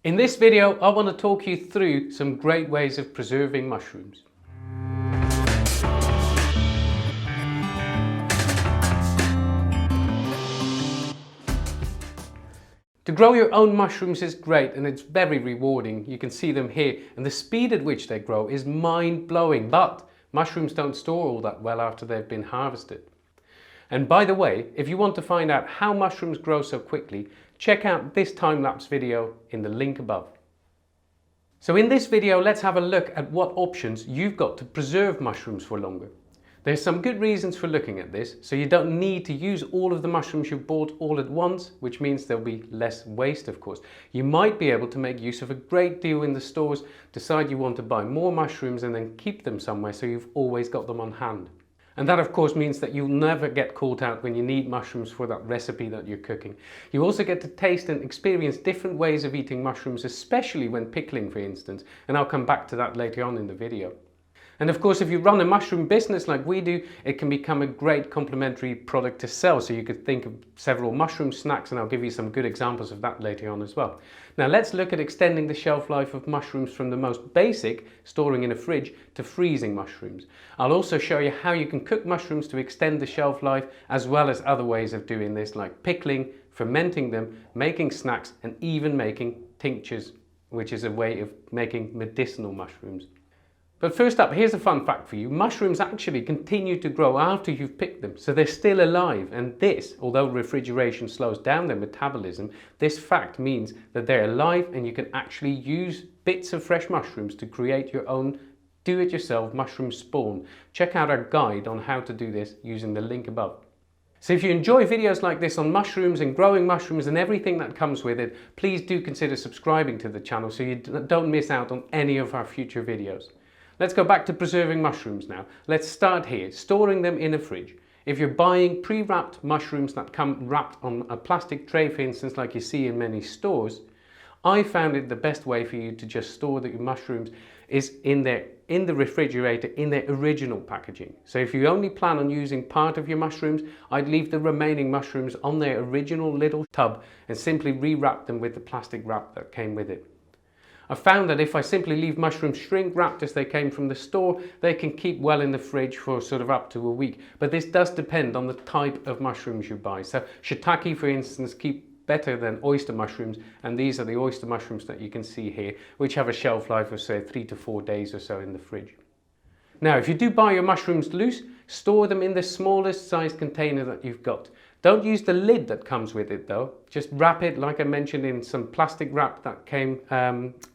In this video, I want to talk you through some great ways of preserving mushrooms. To grow your own mushrooms is great and it's very rewarding. You can see them here, and the speed at which they grow is mind-blowing, but mushrooms don't store all that well after they've been harvested. And by the way, if you want to find out how mushrooms grow so quickly, check out this time-lapse video in the link above. So in this video, let's have a look at what options you've got to preserve mushrooms for longer. There's some good reasons for looking at this, so you don't need to use all of the mushrooms you've bought all at once, which means there'll be less waste, of course. You might be able to make use of a great deal in the stores, decide you want to buy more mushrooms and then keep them somewhere so you've always got them on hand. And that of course means that you'll never get caught out when you need mushrooms for that recipe that you're cooking. You also get to taste and experience different ways of eating mushrooms, especially when pickling, for instance, and I'll come back to that later on in the video. And of course, if you run a mushroom business like we do, it can become a great complementary product to sell. So you could think of several mushroom snacks, and I'll give you some good examples of that later on as well. Now let's look at extending the shelf life of mushrooms from the most basic, storing in a fridge, to freezing mushrooms. I'll also show you how you can cook mushrooms to extend the shelf life, as well as other ways of doing this, like pickling, fermenting them, making snacks, and even making tinctures, which is a way of making medicinal mushrooms. But first up, here's a fun fact for you. Mushrooms actually continue to grow after you've picked them, so they're still alive. And this, although refrigeration slows down their metabolism, this fact means that they're alive and you can actually use bits of fresh mushrooms to create your own do-it-yourself mushroom spawn. Check out our guide on how to do this using the link above. So if you enjoy videos like this on mushrooms and growing mushrooms and everything that comes with it, please do consider subscribing to the channel so you don't miss out on any of our future videos. Let's go back to preserving mushrooms now. Let's start here, storing them in a fridge. If you're buying pre-wrapped mushrooms that come wrapped on a plastic tray, for instance, like you see in many stores, I found it the best way for you to just store the mushrooms is in the refrigerator in their original packaging. So if you only plan on using part of your mushrooms, I'd leave the remaining mushrooms on their original little tub and simply rewrap them with the plastic wrap that came with it. I found that if I simply leave mushrooms shrink wrapped as they came from the store, they can keep well in the fridge for sort of up to a week. But this does depend on the type of mushrooms you buy. So shiitake, for instance, keep better than oyster mushrooms, and these are the oyster mushrooms that you can see here, which have a shelf life of say 3 to 4 days or so in the fridge. Now, if you do buy your mushrooms loose, store them in the smallest size container that you've got. Don't use the lid that comes with it though. Just wrap it, like I mentioned, in some plastic wrap that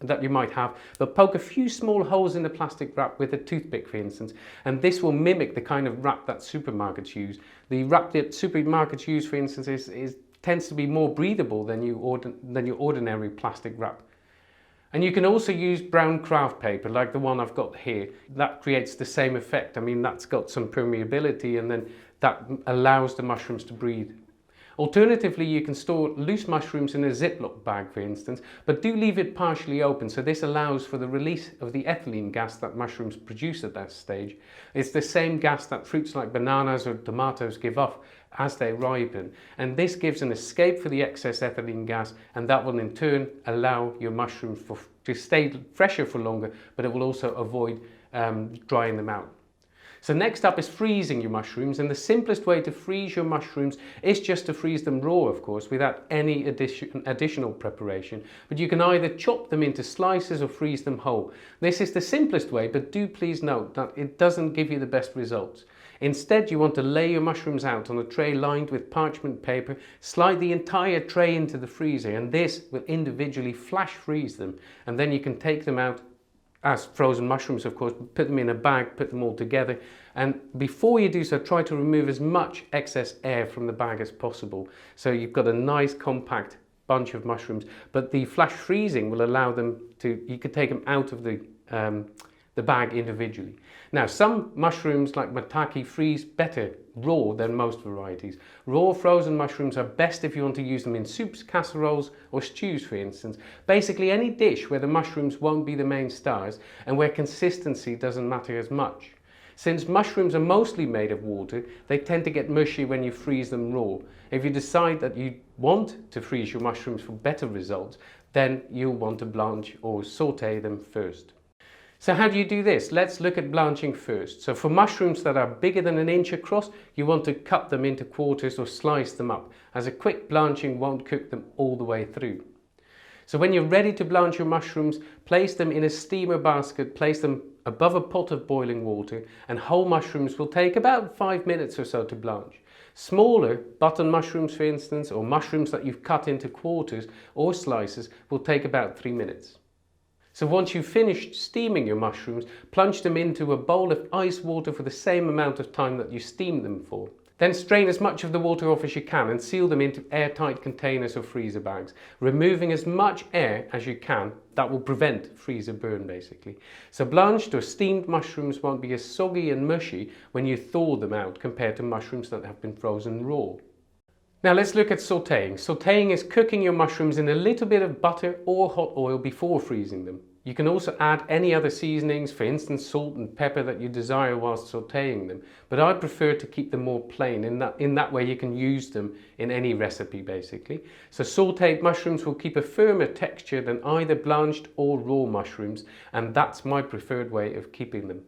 that you might have. But poke a few small holes in the plastic wrap with a toothpick, for instance, and this will mimic the kind of wrap that supermarkets use. The wrap that supermarkets use, for instance, tends to be more breathable than your ordinary plastic wrap. And you can also use brown craft paper like the one I've got here. That creates the same effect. I mean, that's got some permeability and then that allows the mushrooms to breathe. Alternatively, you can store loose mushrooms in a Ziploc bag, for instance, but do leave it partially open, so this allows for the release of the ethylene gas that mushrooms produce at that stage. It's the same gas that fruits like bananas or tomatoes give off as they ripen, and this gives an escape for the excess ethylene gas, and that will in turn allow your mushrooms to stay fresher for longer, but it will also avoid drying them out. So next up is freezing your mushrooms, and the simplest way to freeze your mushrooms is just to freeze them raw, of course, without any additional preparation. But you can either chop them into slices or freeze them whole. This is the simplest way, but do please note that it doesn't give you the best results. Instead, you want to lay your mushrooms out on a tray lined with parchment paper, slide the entire tray into the freezer, and this will individually flash freeze them, and then you can take them out as frozen mushrooms, of course, put them in a bag, put them all together, and before you do so, try to remove as much excess air from the bag as possible. So you've got a nice compact bunch of mushrooms, but the flash freezing will allow them to, you could take them out of the bag individually. Now, some mushrooms like maitake freeze better raw than most varieties. Raw frozen mushrooms are best if you want to use them in soups, casseroles or stews, for instance. Basically any dish where the mushrooms won't be the main stars and where consistency doesn't matter as much. Since mushrooms are mostly made of water, they tend to get mushy when you freeze them raw. If you decide that you want to freeze your mushrooms for better results, then you'll want to blanch or saute them first. So how do you do this? Let's look at blanching first. So for mushrooms that are bigger than 1 inch across, you want to cut them into quarters or slice them up, as a quick blanching won't cook them all the way through. So when you're ready to blanch your mushrooms, place them in a steamer basket, place them above a pot of boiling water, and whole mushrooms will take about 5 minutes or so to blanch. Smaller button mushrooms, for instance, or mushrooms that you've cut into quarters or slices will take about 3 minutes. So once you've finished steaming your mushrooms, plunge them into a bowl of ice water for the same amount of time that you steamed them for. Then strain as much of the water off as you can and seal them into airtight containers or freezer bags, removing as much air as you can. That will prevent freezer burn basically. So blanched or steamed mushrooms won't be as soggy and mushy when you thaw them out compared to mushrooms that have been frozen raw. Now let's look at sautéing. Sautéing is cooking your mushrooms in a little bit of butter or hot oil before freezing them. You can also add any other seasonings, for instance salt and pepper, that you desire whilst sautéing them, but I prefer to keep them more plain. In that way you can use them in any recipe basically. So sautéed mushrooms will keep a firmer texture than either blanched or raw mushrooms, and that's my preferred way of keeping them.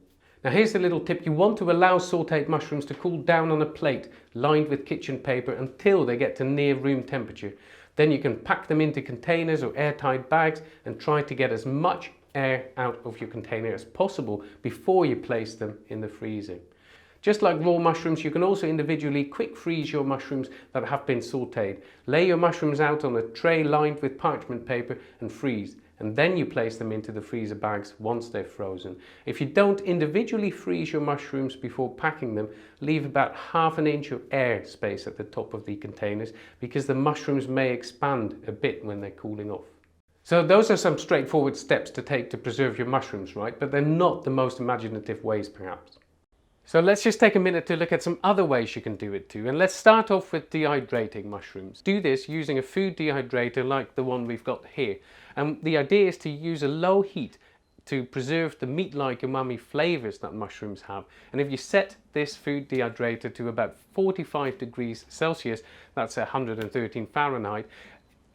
Now here's a little tip. You want to allow sautéed mushrooms to cool down on a plate lined with kitchen paper until they get to near room temperature. Then you can pack them into containers or airtight bags and try to get as much air out of your container as possible before you place them in the freezer. Just like raw mushrooms, you can also individually quick freeze your mushrooms that have been sautéed. Lay your mushrooms out on a tray lined with parchment paper and freeze. And then you place them into the freezer bags once they're frozen. If you don't individually freeze your mushrooms before packing them, leave about ½ inch of air space at the top of the containers, because the mushrooms may expand a bit when they're cooling off. So those are some straightforward steps to take to preserve your mushrooms, right? But they're not the most imaginative ways perhaps. So let's just take a minute to look at some other ways you can do it too. And let's start off with dehydrating mushrooms. Do this using a food dehydrator like the one we've got here. And the idea is to use a low heat to preserve the meat-like umami flavors that mushrooms have. And if you set this food dehydrator to about 45 degrees Celsius, that's 113 Fahrenheit,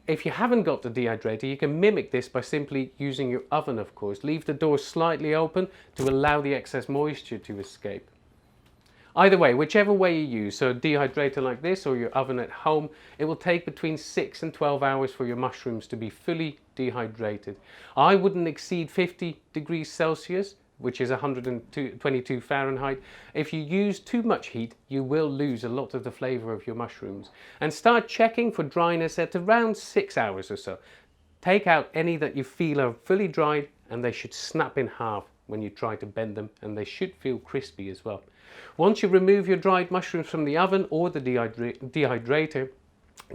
if you haven't got the dehydrator, you can mimic this by simply using your oven, of course. Leave the door slightly open to allow the excess moisture to escape. Either way, whichever way you use, so a dehydrator like this or your oven at home, it will take between 6 and 12 hours for your mushrooms to be fully dehydrated. I wouldn't exceed 50 degrees Celsius, which is 122 Fahrenheit. If you use too much heat, you will lose a lot of the flavor of your mushrooms. And start checking for dryness at around 6 hours or so. Take out any that you feel are fully dried, and they should snap in half when you try to bend them, and they should feel crispy as well. Once you remove your dried mushrooms from the oven or the dehydrator,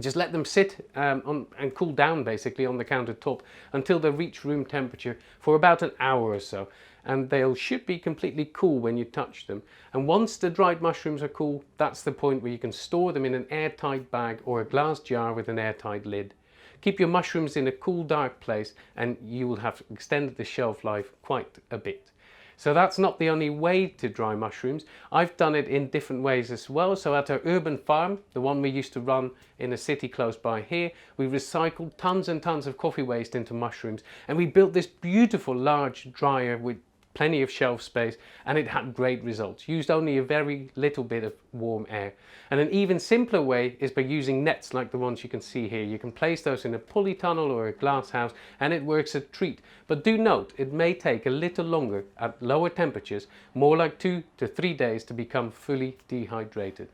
just let them sit and cool down basically on the countertop until they reach room temperature for about an hour or so. And they should be completely cool when you touch them. And once the dried mushrooms are cool, that's the point where you can store them in an airtight bag or a glass jar with an airtight lid. Keep your mushrooms in a cool, dark place and you will have extended the shelf life quite a bit. So that's not the only way to dry mushrooms. I've done it in different ways as well. So at our urban farm, the one we used to run in a city close by here, we recycled tons and tons of coffee waste into mushrooms, and we built this beautiful large dryer with plenty of shelf space, and it had great results. Used only a very little bit of warm air. And an even simpler way is by using nets like the ones you can see here. You can place those in a polytunnel or a glass house and it works a treat. But do note, it may take a little longer at lower temperatures, more like 2 to 3 days, to become fully dehydrated.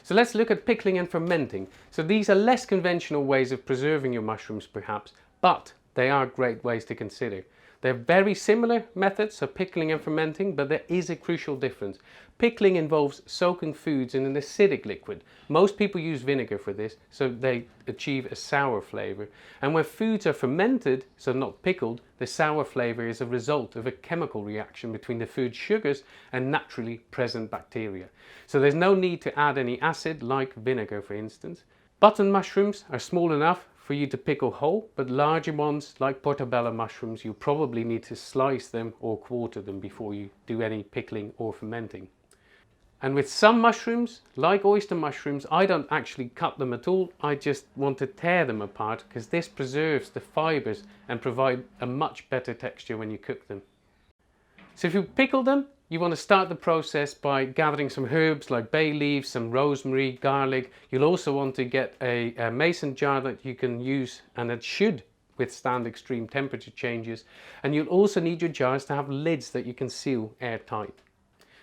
So let's look at pickling and fermenting. So these are less conventional ways of preserving your mushrooms perhaps, but they are great ways to consider. They're very similar methods of pickling and fermenting, but there is a crucial difference. Pickling involves soaking foods in an acidic liquid. Most people use vinegar for this, so they achieve a sour flavor. And when foods are fermented, so not pickled, the sour flavor is a result of a chemical reaction between the food sugars and naturally present bacteria. So there's no need to add any acid, like vinegar for instance. Button mushrooms are small enough for you to pickle whole, but larger ones like portobello mushrooms, you probably need to slice them or quarter them before you do any pickling or fermenting. And with some mushrooms, like oyster mushrooms, I don't actually cut them at all. I just want to tear them apart because this preserves the fibers and provide a much better texture when you cook them. So if you pickle them, you want to start the process by gathering some herbs like bay leaves, some rosemary, garlic. You'll also want to get a mason jar that you can use and that should withstand extreme temperature changes. And you'll also need your jars to have lids that you can seal airtight.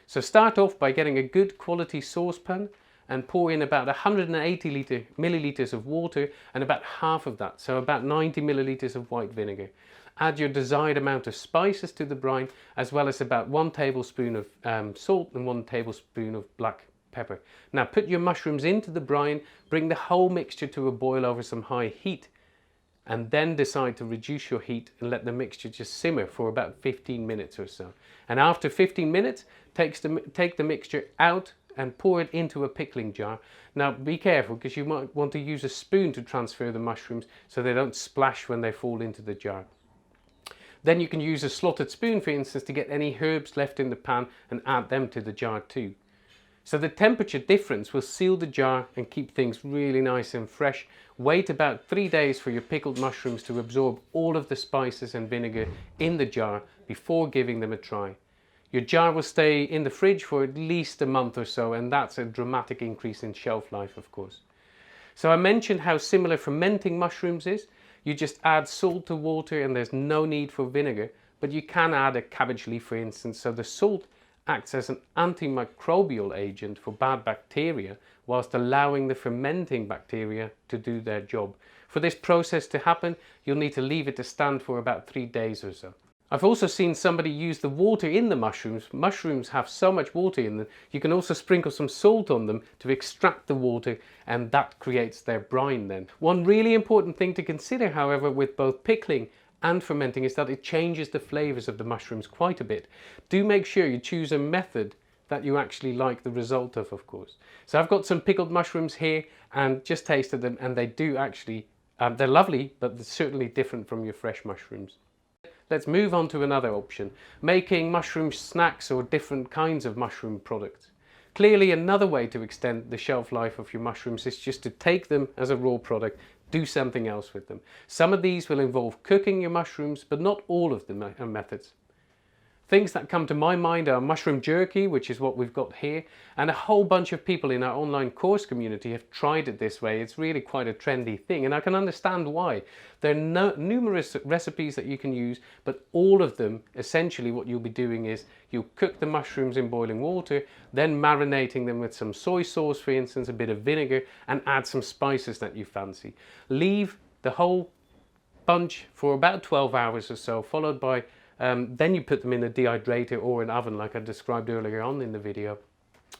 So start off by getting a good quality saucepan and pour in about 180 milliliters of water and about half of that, so about 90 milliliters of white vinegar. Add your desired amount of spices to the brine, as well as about 1 tablespoon of salt and 1 tablespoon of black pepper. Now put your mushrooms into the brine, bring the whole mixture to a boil over some high heat, and then decide to reduce your heat and let the mixture just simmer for about 15 minutes or so. And after 15 minutes, take the mixture out and pour it into a pickling jar. Now be careful because you might want to use a spoon to transfer the mushrooms so they don't splash when they fall into the jar. Then you can use a slotted spoon, for instance, to get any herbs left in the pan and add them to the jar too. So the temperature difference will seal the jar and keep things really nice and fresh. Wait about 3 days for your pickled mushrooms to absorb all of the spices and vinegar in the jar before giving them a try. Your jar will stay in the fridge for at least a month or so, and that's a dramatic increase in shelf life, of course. So I mentioned how similar fermenting mushrooms is. You just add salt to water and there's no need for vinegar, but you can add a cabbage leaf, for instance. So the salt acts as an antimicrobial agent for bad bacteria whilst allowing the fermenting bacteria to do their job. For this process to happen, you'll need to leave it to stand for about 3 days or so. I've also seen somebody use the water in the mushrooms. Mushrooms have so much water in them, you can also sprinkle some salt on them to extract the water, and that creates their brine then. One really important thing to consider, however, with both pickling and fermenting is that it changes the flavors of the mushrooms quite a bit. Do make sure you choose a method that you actually like the result of course. So I've got some pickled mushrooms here and just tasted them, and they do actually, they're lovely, but they're certainly different from your fresh mushrooms. Let's move on to another option, making mushroom snacks or different kinds of mushroom products. Clearly another way to extend the shelf life of your mushrooms is just to take them as a raw product, do something else with them. Some of these will involve cooking your mushrooms, but not all of the methods. Things that come to my mind are mushroom jerky, which is what we've got here, and a whole bunch of people in our online course community have tried it this way. It's really quite a trendy thing, and I can understand why. There are numerous recipes that you can use, but all of them, essentially what you'll be doing is you'll cook the mushrooms in boiling water, then marinating them with some soy sauce, for instance, a bit of vinegar, and add some spices that you fancy. Leave the whole bunch for about 12 hours or so, followed by then you put them in a dehydrator or an oven like I described earlier on in the video.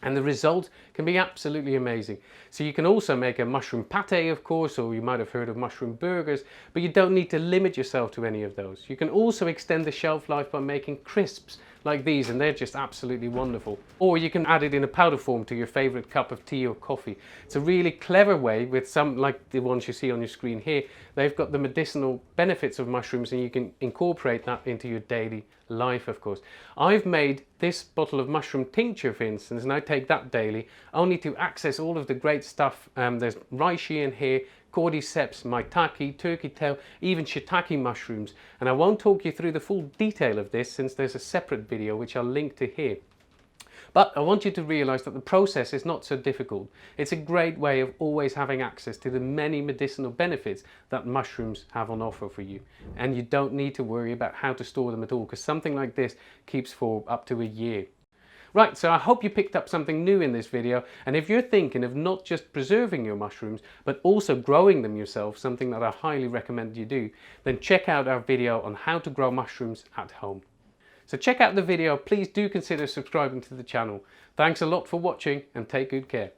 And the result can be absolutely amazing. So you can also make a mushroom pate, of course, or you might have heard of mushroom burgers, but you don't need to limit yourself to any of those. You can also extend the shelf life by making crisps like these, and they're just absolutely wonderful. Or you can add it in a powder form to your favorite cup of tea or coffee. It's a really clever way with some, like the ones you see on your screen here. They've got the medicinal benefits of mushrooms, and you can incorporate that into your daily life, of course. I've made this bottle of mushroom tincture, for instance, and I take that daily only to access all of the great stuff. There's reishi in here, cordyceps, maitake, turkey tail, even shiitake mushrooms. And I won't talk you through the full detail of this since there's a separate video which I'll link to here. But I want you to realize that the process is not so difficult. It's a great way of always having access to the many medicinal benefits that mushrooms have on offer for you. And you don't need to worry about how to store them at all, because something like this keeps for up to a year. Right, so I hope you picked up something new in this video, and if you're thinking of not just preserving your mushrooms, but also growing them yourself, something that I highly recommend you do, then check out our video on how to grow mushrooms at home. So check out the video, please do consider subscribing to the channel. Thanks a lot for watching, and take good care.